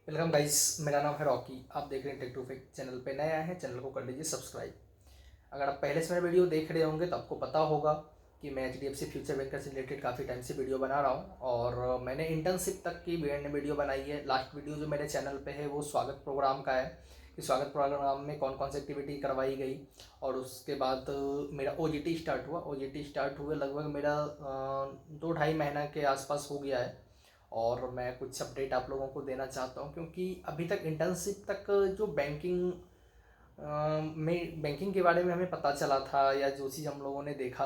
Welcome guys, मेरा नाम है रॉकी। आप देख रहे हैं टेक टू फेक। चैनल पे नए आए हैं, चैनल को कर लीजिए सब्सक्राइब। अगर आप पहले से मेरा वीडियो देख रहे होंगे तो आपको पता होगा कि मैं HDFC फ्यूचर बैंकर से रिलेटेड काफ़ी टाइम से वीडियो बना रहा हूँ और मैंने इंटर्नशिप तक की वीडियो बनाई है। लास्ट वीडियो जो मेरे चैनल पे है वो स्वागत प्रोग्राम का है कि स्वागत प्रोग्राम में कौन कौन सी एक्टिविटी करवाई गई। और उसके बाद मेरा OJT स्टार्ट हुआ। OJT स्टार्ट हुए लगभग मेरा 2-2.5 महीना के आसपास हो गया है और मैं कुछ अपडेट आप लोगों को देना चाहता हूँ क्योंकि अभी तक इंटर्नशिप तक जो बैंकिंग के बारे में हमें पता चला था या जो चीज़ हम लोगों ने देखा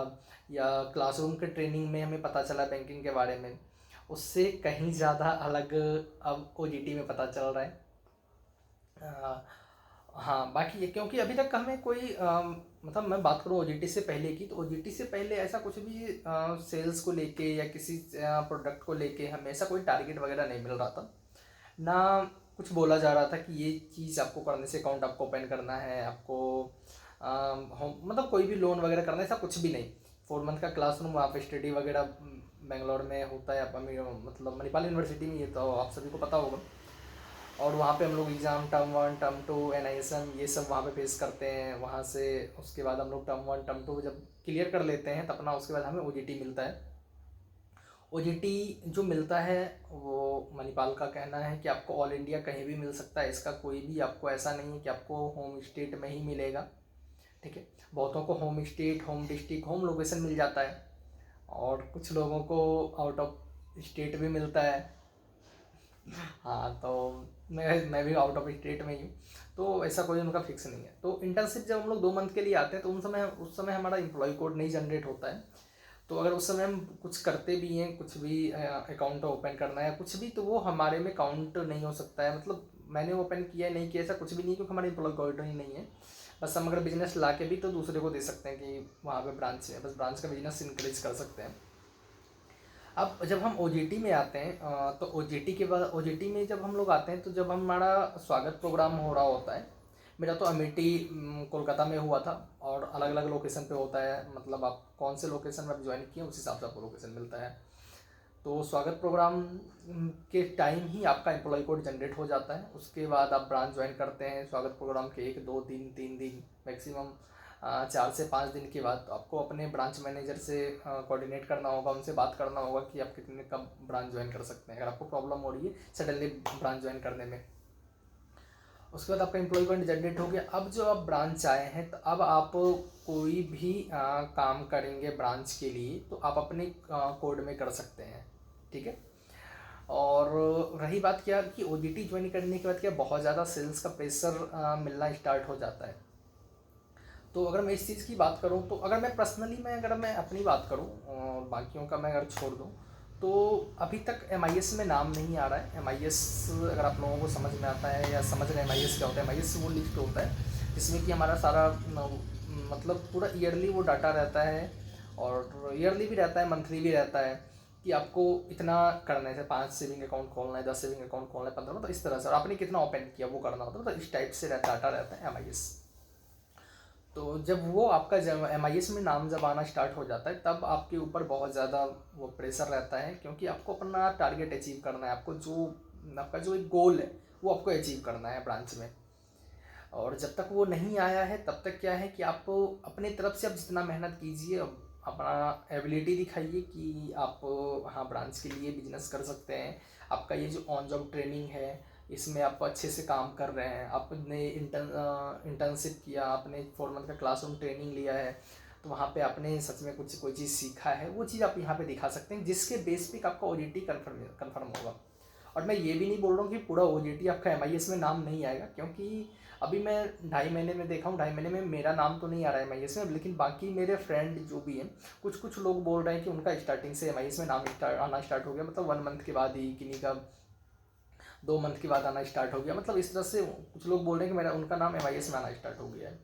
या क्लासरूम के ट्रेनिंग में हमें पता चला बैंकिंग के बारे में, उससे कहीं ज़्यादा अलग अब OJT में पता चल रहा है। हाँ, बाकी ये क्योंकि अभी तक हमें कोई मतलब मैं बात करूँ OJT से पहले की, तो OJT से पहले ऐसा कुछ भी सेल्स को लेके या किसी प्रोडक्ट को लेके हमें ऐसा कोई टारगेट वगैरह नहीं मिल रहा था। ना कुछ बोला जा रहा था कि ये चीज़ आपको करने से अकाउंट आपको ओपन करना है, आपको होम मतलब कोई भी लोन वगैरह करना है, ऐसा कुछ भी नहीं। 4 मंथ का क्लासरूम वहाँ पे स्टडी वगैरह बेंगलोर में होता है, मतलब मणिपाल यूनिवर्सिटी में, ये तो आप सभी को पता होगा। और वहाँ पे हम लोग एग्ज़ाम टर्म 1 टर्म 2 NISM ये सब वहाँ पे फेस करते हैं। वहाँ से उसके बाद हम लोग टर्म 1 टर्म 2 जब क्लियर कर लेते हैं तब अपना उसके बाद हमें OJT मिलता है। OJT जो मिलता है वो मणिपाल का कहना है कि आपको ऑल इंडिया कहीं भी मिल सकता है। इसका कोई भी आपको ऐसा नहीं है कि आपको होम स्टेट में ही मिलेगा, ठीक है। बहुतों को home state, home district, home location मिल जाता है और कुछ लोगों को आउट ऑफ स्टेट भी मिलता है। हाँ, तो मैं भी आउट ऑफ स्टेट में ही हूँ, तो ऐसा कोई उनका फिक्स नहीं है। तो इंटर्नशिप जब हम लोग 2 मंथ के लिए आते हैं तो उस समय हमारा एम्प्लॉय कोड नहीं जनरेट होता है। तो अगर उस समय हम कुछ करते भी हैं, कुछ भी अकाउंट ओपन करना है कुछ भी, तो वो हमारे में काउंट नहीं हो सकता है। मतलब मैंने ओपन किया है नहीं किया ऐसा कुछ भी नहीं, क्योंकि हमारे एम्प्लॉय कोड ही नहीं है। बस हम अगर बिजनेस ला के भी तो दूसरे को दे सकते हैं कि वहाँ पे ब्रांच है, बस ब्रांच का बिजनेस इंक्रीज कर सकते हैं। अब जब हम OJT में आते हैं तो OJT के बाद OJT में जब हम लोग आते हैं तो जब हमारा स्वागत प्रोग्राम हो रहा होता है, मेरा तो अमेठी कोलकाता में हुआ था और अलग अलग लोकेशन पे होता है। मतलब आप कौन से लोकेशन में आप ज्वाइन किए उस हिसाब से आपको लोकेशन मिलता है। तो स्वागत प्रोग्राम के टाइम ही आपका एम्प्लॉय कोड जनरेट हो जाता है। उसके बाद आप ब्रांच ज्वाइन करते हैं स्वागत प्रोग्राम के 1 2 दिन 3 दिन मैक्सिमम 4 से 5 दिन के बाद तो आपको अपने ब्रांच मैनेजर से कोऑर्डिनेट करना होगा, उनसे बात करना होगा कि आप कितने कब ब्रांच ज्वाइन कर सकते हैं अगर आपको प्रॉब्लम हो रही है सडनली ब्रांच ज्वाइन करने में। उसके बाद आपका एम्प्लॉय कोड जनरेट हो गया। अब जो आप ब्रांच आए हैं तो अब आप कोई भी काम करेंगे ब्रांच के लिए तो आप अपने कोड में कर सकते हैं, ठीक है। और रही बात क्या कि OJT ज्वाइन करने के बाद क्या बहुत ज़्यादा सेल्स का प्रेशर मिलना स्टार्ट हो जाता है। तो अगर मैं इस चीज़ की बात करूँ तो अगर मैं पर्सनली अगर मैं अपनी बात करूँ और बाकियों का मैं अगर छोड़ दूँ तो अभी तक MIS में नाम नहीं आ रहा है। MIS अगर आप लोगों को समझ में आता है या समझ रहे हैं MIS क्या होता है, MIS वो लिस्ट होता है जिसमें कि हमारा सारा मतलब पूरा ईयरली वो डाटा रहता है और ईयरली भी रहता है, मंथली भी रहता है कि आपको इतना करना है, जैसे 5 सेविंग अकाउंट खोलना है, 10 सेविंग अकाउंट खोलना है, 15, मतलब इस तरह से। और आपने कितना ओपन किया वो करना होता है, तो इस टाइप से डाटा रहता है MIS। तो जब वो आपका जब MIS में नाम जब आना स्टार्ट हो जाता है तब आपके ऊपर बहुत ज़्यादा वो प्रेशर रहता है, क्योंकि आपको अपना टारगेट अचीव करना है। आपका जो एक गोल है वो आपको अचीव करना है ब्रांच में। और जब तक वो नहीं आया है तब तक क्या है कि आप अपने तरफ से आप जितना मेहनत कीजिए, अपना एबिलिटी दिखाइए कि आप हाँ ब्रांच के लिए बिजनेस कर सकते हैं। आपका ये जो ऑन जॉब ट्रेनिंग है इसमें आप अच्छे से काम कर रहे हैं, आपने इंटर्नशिप किया, आपने 4 मंथ का क्लासरूम ट्रेनिंग लिया है, तो वहाँ पे आपने सच में कुछ कोई चीज़ सीखा है, वो चीज़ आप यहाँ पे दिखा सकते हैं जिसके बेस पे आपका OJT कन्फर्म होगा। और मैं ये भी नहीं बोल रहा हूँ कि पूरा OJT आपका MIS में नाम नहीं आएगा, क्योंकि अभी मैं 2.5 महीने में देखा हूँ, 2.5 महीने में मेरा नाम तो नहीं आ रहा है MIS में, लेकिन बाकी मेरे फ्रेंड जो भी हैं कुछ कुछ लोग बोल रहे हैं कि उनका स्टार्टिंग से MIS में नाम आना स्टार्ट हो गया, मतलब 1 मंथ के बाद ही, किन्हीं का 2 मंथ के बाद आना स्टार्ट हो गया। मतलब इस तरह से कुछ लोग बोल रहे हैं कि मेरा उनका नाम MIS में आना स्टार्ट हो गया है।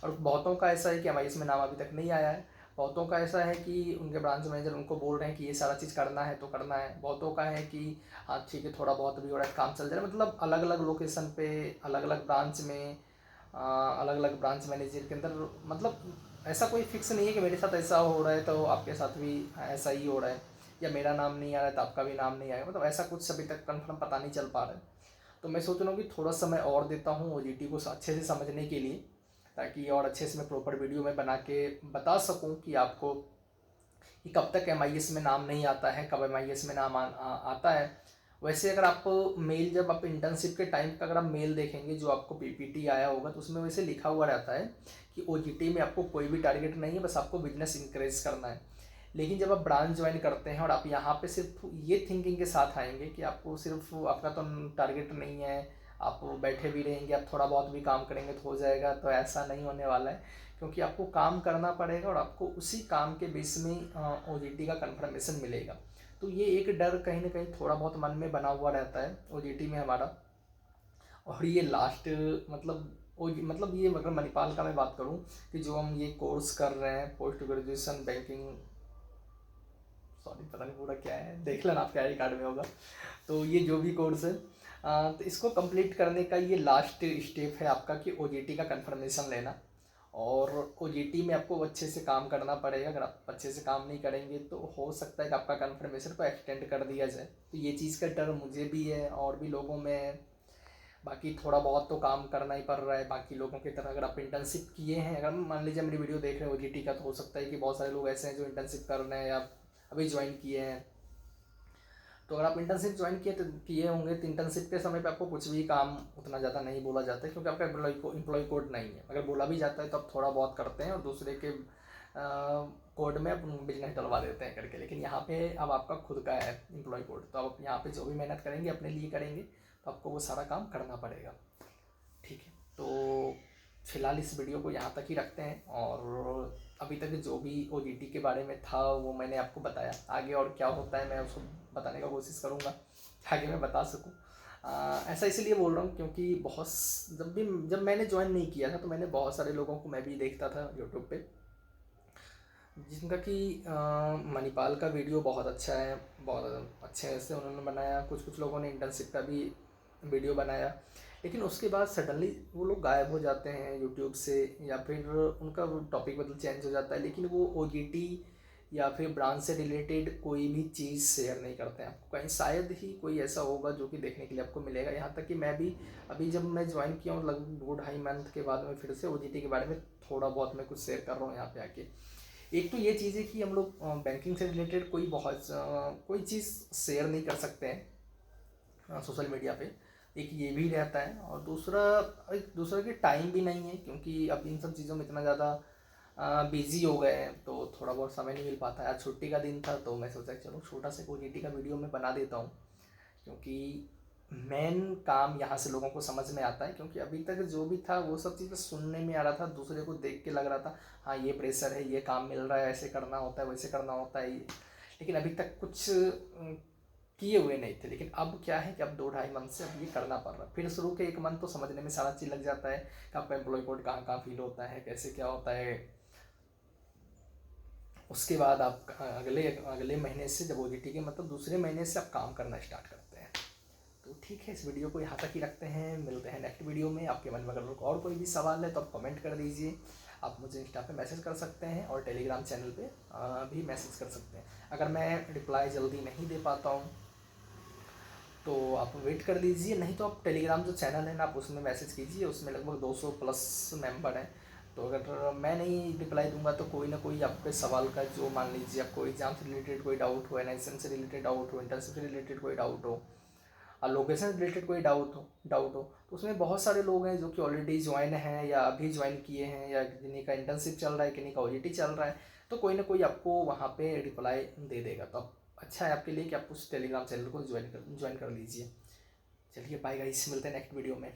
और बहुतों का ऐसा है कि MIS में नाम अभी तक नहीं आया है। बहुतों का ऐसा है कि उनके ब्रांच मैनेजर उनको बोल रहे हैं कि ये सारा चीज़ करना है तो करना है। बहुतों का है कि हाँ ठीक है, थोड़ा बहुत भी हो रहा है, काम चल जा रहा है। मतलब अलग अलग लोकेशन पे, अलग अलग ब्रांच में, अलग अलग ब्रांच मैनेजर के अंदर, मतलब ऐसा कोई फिक्स नहीं है कि मेरे साथ ऐसा हो रहा है तो आपके साथ भी ऐसा ही हो रहा है, या मेरा नाम नहीं आ रहा है तो आपका भी नाम नहीं आएगा। मतलब ऐसा कुछ अभी तक कंफर्म पता नहीं चल पा रहा है। तो मैं सोच रहा हूँ कि थोड़ा समय और देता हूँ ओजीटी को अच्छे से समझने के लिए, ताकि और अच्छे से मैं प्रॉपर वीडियो में बना के बता सकूँ कि आपको कि कब तक एमआईएस में नाम नहीं आता है, कब एमआईएस में नाम आता है। वैसे अगर आप मेल, जब आप इंटर्नशिप के टाइम का अगर आप मेल देखेंगे जो आपको पीपीटी आया होगा, तो उसमें वैसे लिखा हुआ रहता है कि ओजीटी में आपको कोई भी टारगेट नहीं है, बस आपको बिजनेस इंक्रेज करना है। लेकिन जब आप ब्रांच ज्वाइन करते हैं और आप यहाँ पे सिर्फ ये थिंकिंग के साथ आएंगे कि आपको सिर्फ आपका तो टारगेट नहीं है, आप बैठे भी रहेंगे, आप थोड़ा बहुत भी काम करेंगे तो हो जाएगा, तो ऐसा नहीं होने वाला है। क्योंकि आपको काम करना पड़ेगा और आपको उसी काम के बेस में ओजीटी का कंफर्मेशन मिलेगा। तो ये एक डर कहीं ना कहीं थोड़ा बहुत मन में बना हुआ रहता है ओजीटी में हमारा। और ये लास्ट मतलब ये अगर मणिपाल का मैं बात करूँ कि जो हम ये कोर्स कर रहे हैं पोस्ट ग्रेजुएशन बैंकिंग, सॉरी पता नहीं पूरा क्या है, देख लेना आपके आई कार्ड में होगा। तो ये जो भी कोर्स है तो इसको कंप्लीट करने का ये लास्ट स्टेप है आपका कि ओजीटी का कंफर्मेशन लेना। और ओजीटी में आपको अच्छे से काम करना पड़ेगा। अगर आप अच्छे से काम नहीं करेंगे तो हो सकता है कि आपका कंफर्मेशन को एक्सटेंड कर दिया जाए। तो ये चीज़ का डर मुझे भी है और भी लोगों में है। बाकी थोड़ा बहुत तो काम करना ही पड़ रहा है बाकी लोगों की तरह। अगर आप इंटर्नशिप किए हैं, अगर मान लीजिए मेरी वीडियो देख रहे हैं ओजीटी का, तो हो सकता है कि बहुत सारे लोग ऐसे हैं जो इंटर्नशिप कर रहे हैं या अभी ज्वाइन किए हैं। तो अगर आप इंटर्नशिप ज्वाइन किए होंगे तो इंटर्नशिप के समय पे आपको कुछ भी काम उतना ज़्यादा नहीं बोला जाता है, क्योंकि आपका एम्प्लॉय कोड नहीं है। अगर बोला भी जाता है तो आप थोड़ा बहुत करते हैं और दूसरे के कोड में आप बिजनेस डलवा देते हैं करके। लेकिन यहाँ पे अब आपका खुद का है एम्प्लॉय कोड, तो आप यहाँ पे जो भी मेहनत करेंगे अपने लिए करेंगे, तो आपको वो सारा काम करना पड़ेगा। ठीक है, तो फिलहाल इस वीडियो को यहाँ तक ही रखते हैं। और अभी तक जो भी ओजीटी के बारे में था वो मैंने आपको बताया। आगे और क्या होता है मैं उसको बताने का कोशिश करूँगा, आगे मैं बता सकूँ। ऐसा इसलिए बोल रहा हूँ क्योंकि जब मैंने ज्वाइन नहीं किया था तो मैंने बहुत सारे लोगों को मैं भी देखता था यूट्यूब पे, जिनका कि मणिपाल का वीडियो बहुत अच्छा है, बहुत अच्छे से उन्होंने बनाया। कुछ लोगों ने इंटर्नशिप का भी वीडियो बनाया, लेकिन उसके बाद सडनली वो लोग गायब हो जाते हैं यूट्यूब से, या फिर उनका टॉपिक बदल चेंज हो जाता है। लेकिन वो ओजीटी या फिर ब्रांच से रिलेटेड कोई भी चीज़ शेयर नहीं करते हैं आपको। कहीं शायद ही कोई ऐसा होगा जो कि देखने के लिए आपको मिलेगा। यहाँ तक कि मैं भी अभी जब मैं ज्वाइन किया हूँ लगभग 2-2.5 मंथ के बाद में फिर से ओजीटी के बारे में थोड़ा बहुत मैं कुछ शेयर कर रहा हूँ यहाँ पे आके। एक तो ये चीज़ है कि हम लोग बैंकिंग से रिलेटेड कोई चीज़ शेयर नहीं कर सकते हैं सोशल मीडिया पे, एक ये भी रहता है। और दूसरा कि टाइम भी नहीं है, क्योंकि अब इन सब चीज़ों में इतना ज़्यादा बिजी हो गए हैं तो थोड़ा बहुत समय नहीं मिल पाता है। आज छुट्टी का दिन था तो मैं सोचा चलो छोटा सा ओटीटी का वीडियो मैं बना देता हूँ, क्योंकि मेन काम यहाँ से लोगों को समझ में आता है। क्योंकि अभी तक जो भी था वो सब चीज़ें सुनने में आ रहा था, दूसरे को देख के लग रहा था हाँ ये प्रेशर है, ये काम मिल रहा है, ऐसे करना होता है, वैसे करना होता है, लेकिन अभी तक कुछ किए हुए नहीं थे। लेकिन अब क्या है कि अब 2-2.5 मंथ से अब ये करना पड़ रहा है। फिर शुरू के 1 मंथ तो समझने में सारा चीज़ लग जाता है कि आपका एम्प्लॉय कोड कहाँ कहाँ फील होता है, कैसे क्या होता है। उसके बाद आप अगले महीने से जब ओजीटी के मतलब दूसरे महीने से आप काम करना स्टार्ट करते हैं। तो ठीक है, इस वीडियो को यहाँ तक ही रखते हैं, मिलते हैं नेक्स्ट वीडियो में। आपके मन में अगर और कोई भी सवाल है तो आप कमेंट कर दीजिए। आप मुझे इंस्टा पे मैसेज कर सकते हैं और टेलीग्राम चैनल पे भी मैसेज कर सकते हैं। अगर मैं रिप्लाई जल्दी नहीं दे पाता हूँ तो आप वेट कर लीजिए, नहीं तो आप टेलीग्राम जो चैनल है ना आप उसमें मैसेज कीजिए, उसमें लगभग 200+ मेंबर हैं। तो अगर मैं नहीं रिप्लाई दूंगा तो कोई ना कोई आपके सवाल का, जो मान लीजिए आपको एग्जाम से रिलेटेड कोई डाउट हो, एनआईएसएम से रिलेटेड डाउट हो, इंटर्नशिप से रिलेटेड कोई डाउट हो, और लोकेशन से रिलेटेड कोई डाउट हो तो उसमें बहुत सारे लोग हैं जो कि ऑलरेडी ज्वाइन हैं या अभी ज्वाइन किए हैं, या किन्हीं का इंटर्नशिप चल रहा है, किन्हीं का ओजीटी चल रहा है। तो कोई ना कोई आपको वहाँ पे रिप्लाई दे देगा। तो अच्छा है आपके लिए कि आप उस टेलीग्राम चैनल को ज्वाइन कर लीजिए। चलिए बाय गाइस, मिलते हैं नेक्स्ट वीडियो में।